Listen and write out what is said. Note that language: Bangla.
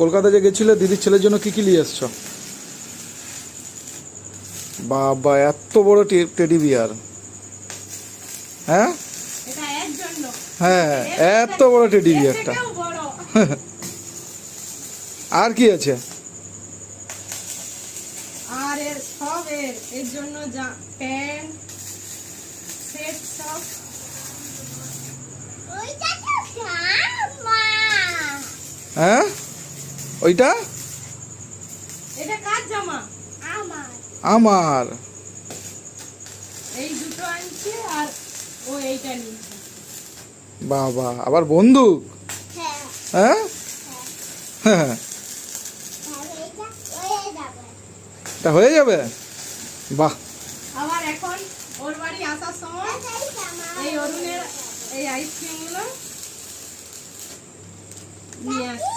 কলকাতা যে গেছিলে দিদির ছেলের জন্য কি কি নিয়ে এসছো? বাবা এত বড় টেডি বিয়ার। হ্যাঁ এটা এর জন্য। হ্যাঁ এত বড় টেডি বিয়ারটা। এটাও বড়। আর কি আছে? আর এর সব এর জন্য যা প্যান্ট সেট সব। ওইটা তো জামা। হ্যাঁ ওইটা এটা কার জামা? আমার। আমার। এই দুটো আনছে আর ও এইটা নিচ্ছে। বাবা আবার বন্দুক। হ্যাঁ হ্যাঁ হ্যাঁ এইটা হয়ে যাবে। এটা হয়ে যাবে। বাহ আবার এখন ওর বাড়ি আসার সময় এটাই জামা। এই অরুণের এই আইসক্রিম গুলো নিয়ে আসছে।